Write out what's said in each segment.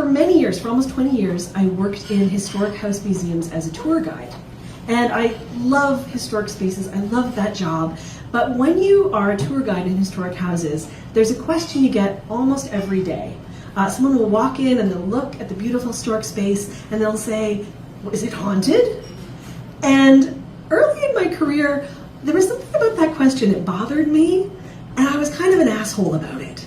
many years, for almost 20 years, I worked in historic house museums as a tour guide. And I love historic spaces, I love that job. But when you are a tour guide in historic houses, there's a question you get almost every day. Someone will walk in and they'll look at the beautiful historic space and they'll say, is it haunted? And early in my career, there was something about that question that bothered me, and I was kind of an asshole about it.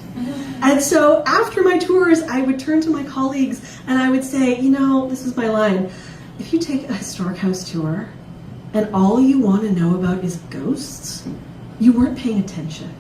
And so after my tours, I would turn to my colleagues and I would say, you know, this is my line, if you take a historic house tour and all you want to know about is ghosts, you weren't paying attention.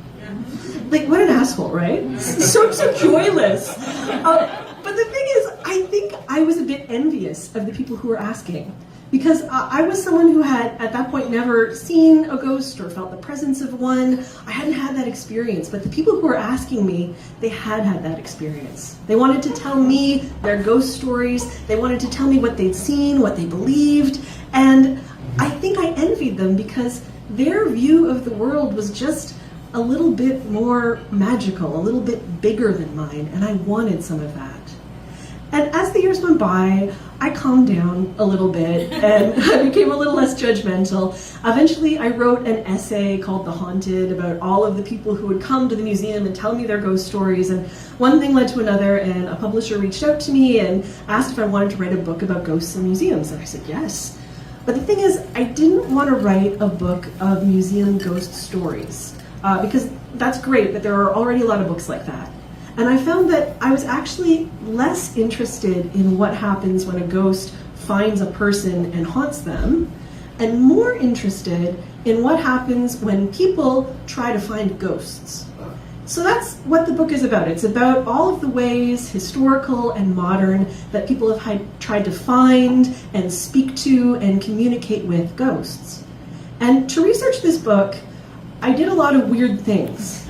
Like, what an asshole, right? So joyless. But the thing is, I think I was a bit envious of the people who were asking, because I was someone who had, at that point, never seen a ghost or felt the presence of one. I hadn't had that experience, but the people who were asking me, they had that experience. They wanted to tell me their ghost stories. They wanted to tell me what they'd seen, what they believed, and I think I envied them because their view of the world was just a little bit more magical, a little bit bigger than mine, and I wanted some of that. And as the years went by, I calmed down a little bit and I became a little less judgmental. Eventually, I wrote an essay called The Haunted about all of the people who would come to the museum and tell me their ghost stories. And one thing led to another, and a publisher reached out to me and asked if I wanted to write a book about ghosts in museums. And I said yes. But the thing is, I didn't want to write a book of museum ghost stories because that's great, but there are already a lot of books like that. And I found that I was actually less interested in what happens when a ghost finds a person and haunts them, and more interested in what happens when people try to find ghosts. So that's what the book is about. It's about all of the ways, historical and modern, that people have tried to find and speak to and communicate with ghosts. And to research this book, I did a lot of weird things.